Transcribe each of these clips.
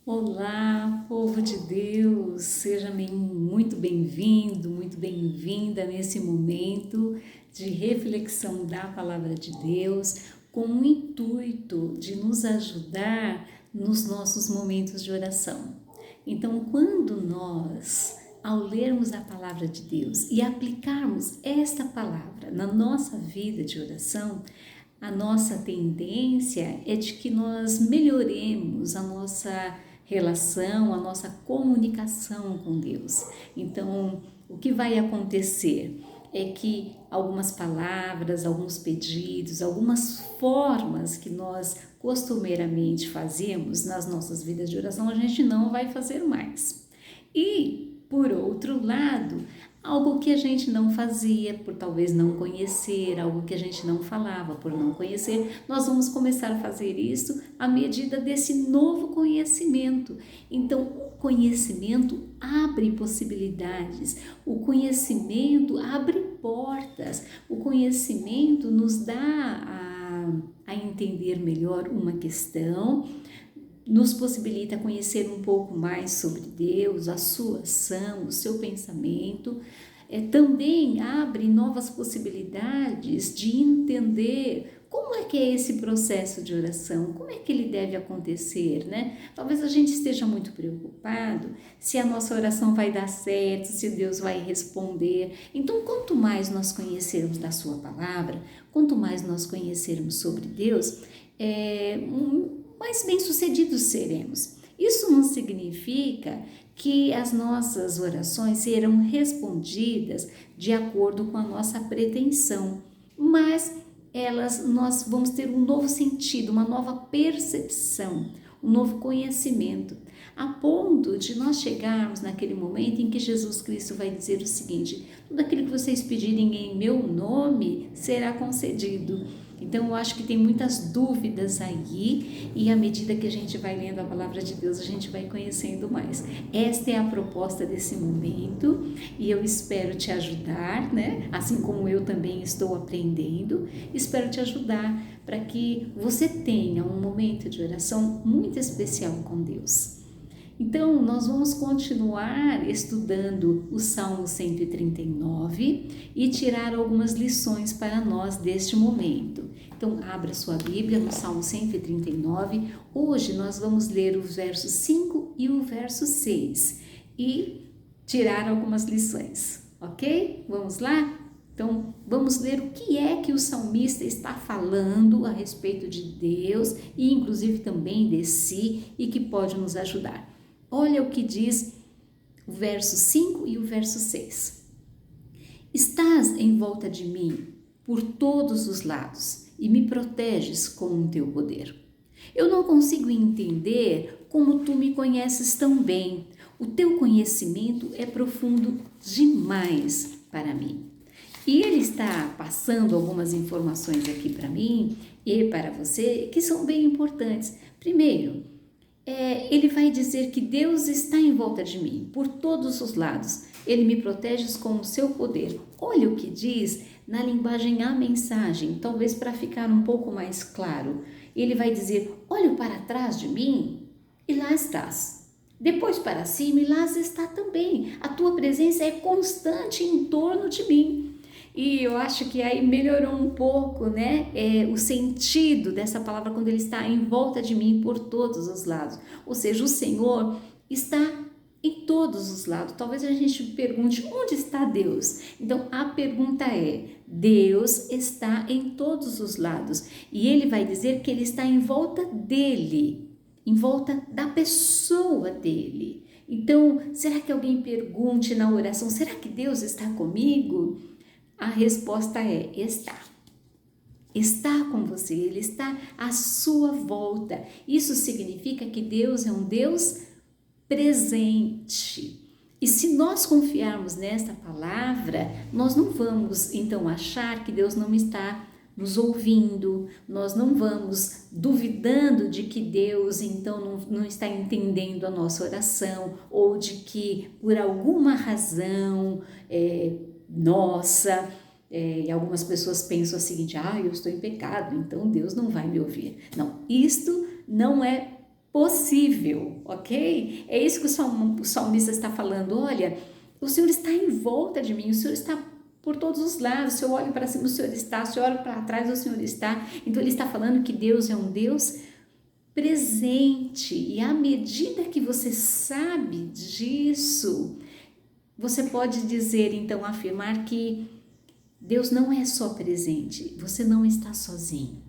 Olá, povo de Deus, seja muito bem-vindo, muito bem-vinda nesse momento de reflexão da Palavra de Deus, com o intuito de nos ajudar nos nossos momentos de oração. Então, quando nós, ao lermos a Palavra de Deus e aplicarmos esta palavra na nossa vida de oração, a nossa tendência é de que nós melhoremos a nossa relação, a nossa comunicação com Deus. Então, o que vai acontecer é que algumas palavras, alguns pedidos, algumas formas que nós costumeiramente fazemos nas nossas vidas de oração, a gente não vai fazer mais. E, por outro lado, algo que a gente não fazia por talvez não conhecer, algo que a gente não falava por não conhecer, nós vamos começar a fazer isso à medida desse novo conhecimento. Então, o conhecimento abre possibilidades, o conhecimento abre portas, o conhecimento nos dá a entender melhor uma questão, nos possibilita conhecer um pouco mais sobre Deus, a sua ação, o seu pensamento. Também abre novas possibilidades de entender como é que é esse processo de oração, como é que ele deve acontecer, né? Talvez a gente esteja muito preocupado se a nossa oração vai dar certo, se Deus vai responder. Então, quanto mais nós conhecermos da sua palavra, quanto mais nós conhecermos sobre Deus, mais bem-sucedidos seremos. Isso não significa que as nossas orações serão respondidas de acordo com a nossa pretensão, mas nós vamos ter um novo sentido, uma nova percepção, um novo conhecimento, a ponto de nós chegarmos naquele momento em que Jesus Cristo vai dizer o seguinte: tudo aquilo que vocês pedirem em meu nome será concedido. Então eu acho que tem muitas dúvidas aí, e à medida que a gente vai lendo a palavra de Deus, a gente vai conhecendo mais. Esta é a proposta desse momento e eu espero te ajudar, né? Assim como eu também estou aprendendo, espero te ajudar para que você tenha um momento de oração muito especial com Deus. Então, nós vamos continuar estudando o Salmo 139 e tirar algumas lições para nós deste momento. Então, abra sua Bíblia no Salmo 139. Hoje nós vamos ler os versos 5 e o verso 6 e tirar algumas lições, ok? Vamos lá? Então, vamos ler o que é que o salmista está falando a respeito de Deus e inclusive também de si e que pode nos ajudar. Olha o que diz o verso 5 e o verso 6. Estás em volta de mim por todos os lados e me proteges com o teu poder. Eu não consigo entender como tu me conheces tão bem. O teu conhecimento é profundo demais para mim. E ele está passando algumas informações aqui para mim e para você que são bem importantes. Primeiro, ele vai dizer que Deus está em volta de mim, por todos os lados. Ele me protege com o seu poder. Olha o que diz na linguagem A Mensagem, talvez para ficar um pouco mais claro. Ele vai dizer: olho para trás de mim e lá estás. Depois para cima e lá está também. A tua presença é constante em torno de mim. E eu acho que aí melhorou um pouco, né, o sentido dessa palavra quando ele está em volta de mim por todos os lados. Ou seja, o Senhor está em todos os lados. Talvez a gente pergunte: onde está Deus? Então a pergunta é: Deus está em todos os lados. E ele vai dizer que ele está em volta dele, em volta da pessoa dele. Então, será que alguém pergunte na oração: será que Deus está comigo? A resposta é: está. Está com você, Ele está à sua volta. Isso significa que Deus é um Deus presente. E se nós confiarmos nesta palavra, nós não vamos então achar que Deus não está nos ouvindo, nós não vamos duvidando de que Deus então não está entendendo a nossa oração, ou de que por alguma razão nossa, e algumas pessoas pensam o seguinte: eu estou em pecado, então Deus não vai me ouvir. Não, isto não é possível, ok? É isso que o salmista está falando. Olha, o Senhor está em volta de mim, o Senhor está por todos os lados. Se eu olho para cima, o Senhor está. Se eu olho para trás, o Senhor está. Então ele está falando que Deus é um Deus presente, e à medida que você sabe disso, você pode dizer, então, afirmar que Deus não é só presente, você não está sozinho.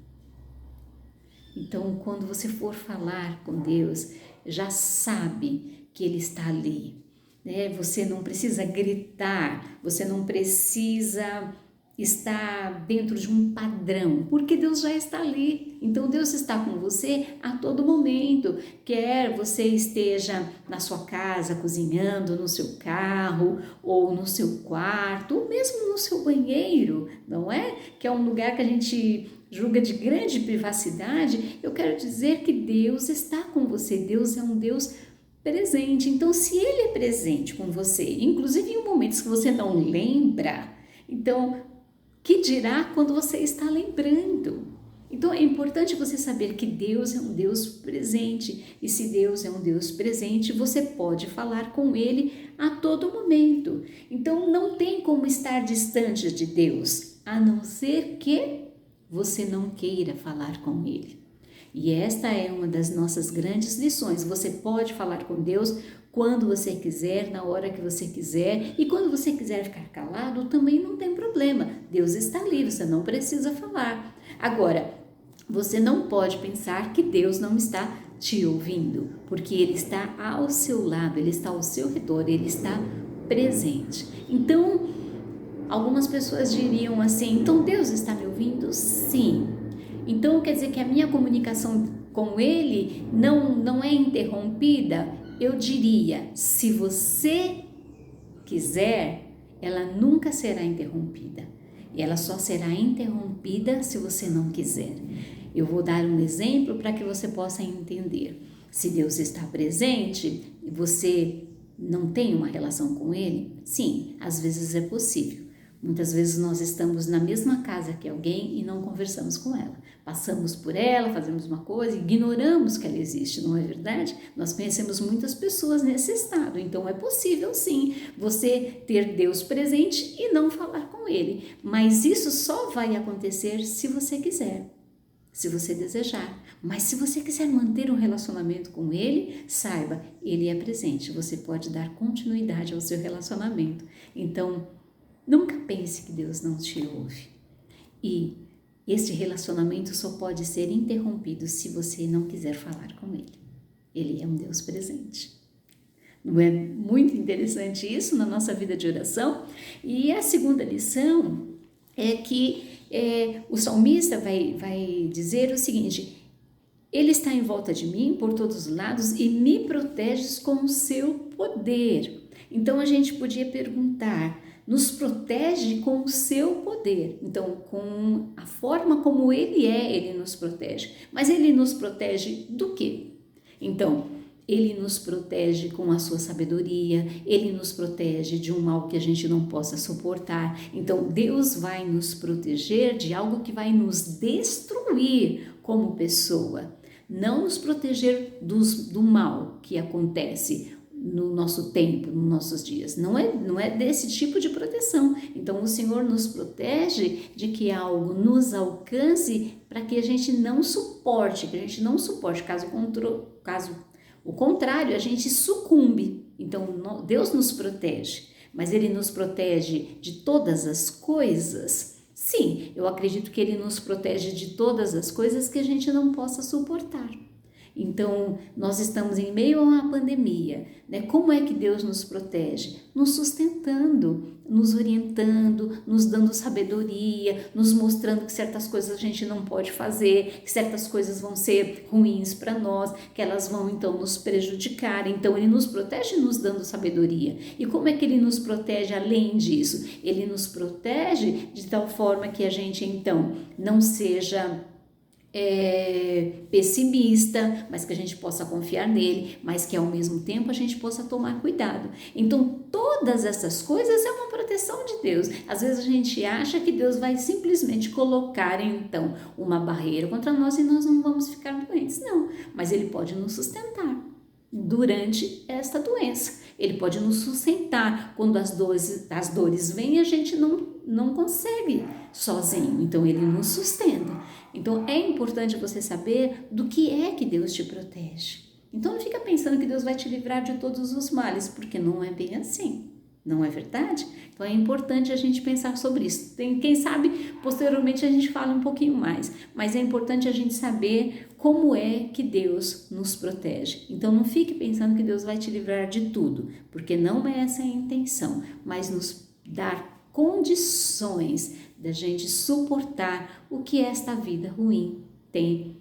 Então, quando você for falar com Deus, já sabe que Ele está ali, né? Você não precisa gritar, você não precisa estar dentro de um padrão, porque Deus já está ali. Então Deus está com você a todo momento, quer você esteja na sua casa cozinhando, no seu carro, ou no seu quarto, ou mesmo no seu banheiro, não é? Que é um lugar que a gente julga de grande privacidade. Eu quero dizer que Deus está com você. Deus é um Deus presente. Então, se Ele é presente com você, inclusive em momentos que você não lembra, então que dirá quando você está lembrando? Então é importante você saber que Deus é um Deus presente, e se Deus é um Deus presente, você pode falar com Ele a todo momento. Então não tem como estar distante de Deus, a não ser que você não queira falar com Ele. E esta é uma das nossas grandes lições. Você pode falar com Deus quando você quiser, na hora que você quiser, e quando você quiser ficar calado, também não tem problema. Deus está ali, você não precisa falar. Agora, você não pode pensar que Deus não está te ouvindo, porque Ele está ao seu lado, Ele está ao seu redor, Ele está presente. Então, algumas pessoas diriam assim, então Deus está me ouvindo? Sim. Então quer dizer que a minha comunicação com Ele não é interrompida? Eu diria, se você quiser, ela nunca será interrompida. E ela só será interrompida se você não quiser. Eu vou dar um exemplo para que você possa entender. Se Deus está presente e você não tem uma relação com Ele, sim, às vezes é possível. Muitas vezes nós estamos na mesma casa que alguém e não conversamos com ela. Passamos por ela, fazemos uma coisa, ignoramos que ela existe, não é verdade? Nós conhecemos muitas pessoas nesse estado, então é possível sim você ter Deus presente e não falar com Ele. Mas isso só vai acontecer se você quiser, se você desejar. Mas se você quiser manter um relacionamento com Ele, saiba, Ele é presente, você pode dar continuidade ao seu relacionamento. Então, nunca pense que Deus não te ouve. E este relacionamento só pode ser interrompido se você não quiser falar com Ele. Ele é um Deus presente. Não é muito interessante isso na nossa vida de oração? E a segunda lição é que o salmista vai dizer o seguinte: Ele está em volta de mim por todos os lados e me protege com o seu poder. Então a gente podia perguntar, nos protege com o seu poder. Então, com a forma como Ele nos protege. Mas Ele nos protege do quê? Então, Ele nos protege com a sua sabedoria, Ele nos protege de um mal que a gente não possa suportar. Então, Deus vai nos proteger de algo que vai nos destruir como pessoa. Não nos proteger do mal que acontece no nosso tempo, nos nossos dias. Não é desse tipo de proteção. Então, o Senhor nos protege de que algo nos alcance para que a gente não suporte, caso o contrário, a gente sucumbe. Então, Deus nos protege, mas Ele nos protege de todas as coisas? Sim, eu acredito que Ele nos protege de todas as coisas que a gente não possa suportar. Então, nós estamos em meio a uma pandemia, né? Como é que Deus nos protege? Nos sustentando, nos orientando, nos dando sabedoria, nos mostrando que certas coisas a gente não pode fazer, que certas coisas vão ser ruins para nós, que elas vão então nos prejudicar. Então, Ele nos protege nos dando sabedoria. E como é que Ele nos protege além disso? Ele nos protege de tal forma que a gente então não seja pessimista, mas que a gente possa confiar nele, mas que ao mesmo tempo a gente possa tomar cuidado. Então, todas essas coisas é uma proteção de Deus. Às vezes a gente acha que Deus vai simplesmente colocar então uma barreira contra nós e nós não vamos ficar doentes. Não, mas ele pode nos sustentar durante esta doença. Ele pode nos sustentar quando as dores vêm e a gente não consegue sozinho. Então, ele nos sustenta. Então, é importante você saber do que é que Deus te protege. Então, não fica pensando que Deus vai te livrar de todos os males, porque não é bem assim. Não é verdade? Então, é importante a gente pensar sobre isso. Quem sabe, posteriormente, a gente fala um pouquinho mais. Mas é importante a gente saber como é que Deus nos protege. Então, não fique pensando que Deus vai te livrar de tudo, porque não é essa a intenção, mas nos dar condições da gente suportar o que esta vida ruim tem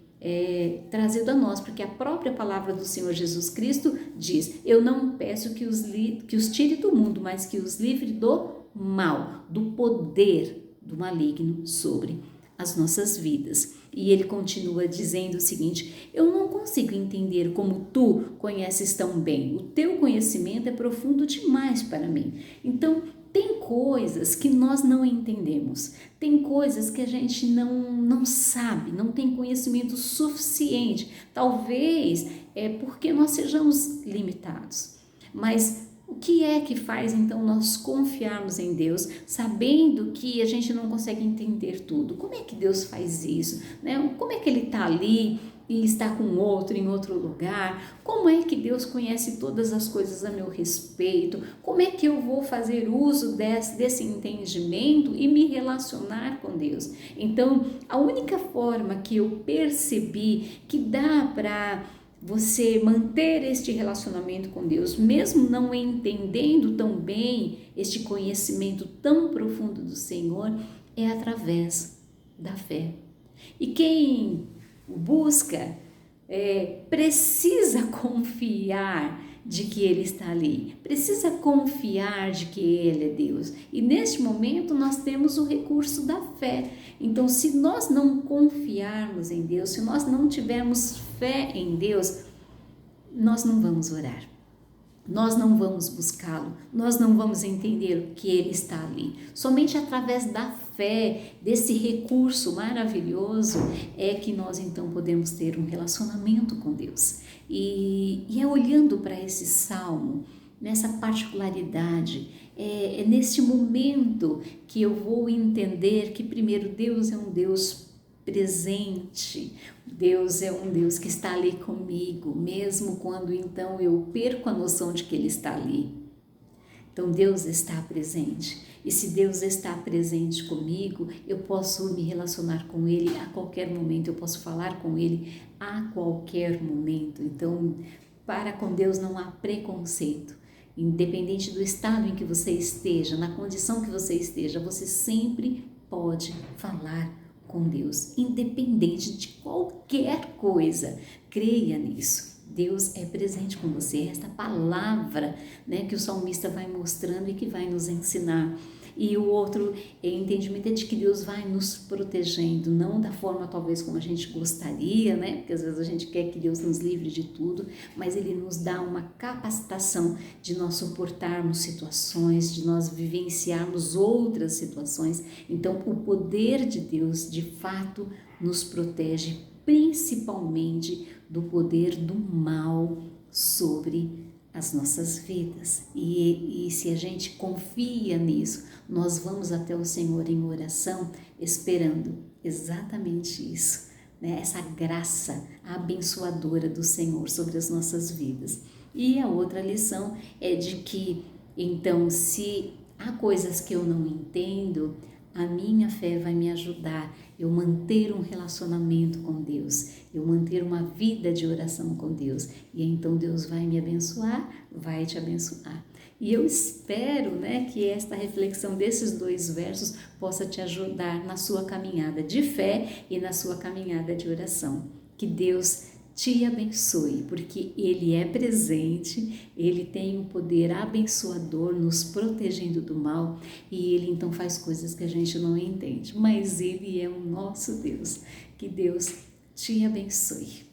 trazido a nós, porque a própria palavra do Senhor Jesus Cristo diz: eu não peço que os tire do mundo, mas que os livre do mal, do poder do maligno sobre as nossas vidas. E ele continua dizendo o seguinte: eu não consigo entender como tu conheces tão bem, o teu conhecimento é profundo demais para mim. Então, tem coisas que nós não entendemos, tem coisas que a gente não sabe, não tem conhecimento suficiente, talvez porque nós sejamos limitados. Mas o que é que faz então nós confiarmos em Deus, sabendo que a gente não consegue entender tudo? Como é que Deus faz isso? Né? Como é que Ele está ali e está com outro em outro lugar? Como é que Deus conhece todas as coisas a meu respeito? Como é que eu vou fazer uso desse entendimento e me relacionar com Deus? Então, a única forma que eu percebi que dá para você manter este relacionamento com Deus, mesmo não entendendo tão bem este conhecimento tão profundo do Senhor, é através da fé. E quem o busca precisa confiar de que Ele está ali, precisa confiar de que Ele é Deus. E neste momento nós temos o recurso da fé. Então, se nós não confiarmos em Deus, se nós não tivermos fé em Deus, nós não vamos orar, nós não vamos buscá-lo, nós não vamos entender que Ele está ali. Somente através da fé, desse recurso maravilhoso, é que nós então podemos ter um relacionamento com Deus. E é olhando para esse salmo, nessa particularidade, é neste momento que eu vou entender que primeiro Deus é um Deus presente, Deus é um Deus que está ali comigo, mesmo quando então eu perco a noção de que Ele está ali. Então Deus está presente, e se Deus está presente comigo, eu posso me relacionar com Ele a qualquer momento, eu posso falar com Ele a qualquer momento. Então, para com Deus não há preconceito. Independente do estado em que você esteja, na condição que você esteja, você sempre pode falar com Deus, independente de qualquer coisa. Creia nisso. Deus é presente com você. É esta palavra, né, que o salmista vai mostrando e que vai nos ensinar. E o outro entendimento é de que Deus vai nos protegendo, não da forma talvez como a gente gostaria, né? Porque às vezes a gente quer que Deus nos livre de tudo, mas Ele nos dá uma capacitação de nós suportarmos situações, de nós vivenciarmos outras situações. Então, o poder de Deus, de fato, nos protege, principalmente do poder do mal sobre as nossas vidas. E se a gente confia nisso, nós vamos até o Senhor em oração, esperando exatamente isso, né? Essa graça abençoadora do Senhor sobre as nossas vidas. E a outra lição é de que, então, se há coisas que eu não entendo, a minha fé vai me ajudar eu manter um relacionamento com Deus, eu manter uma vida de oração com Deus. E então Deus vai me abençoar, vai te abençoar. E eu espero, né, que esta reflexão desses 2 versos possa te ajudar na sua caminhada de fé e na sua caminhada de oração. Que Deus te abençoe, porque Ele é presente, Ele tem um poder abençoador nos protegendo do mal, e Ele então faz coisas que a gente não entende, mas Ele é o nosso Deus. Que Deus te abençoe.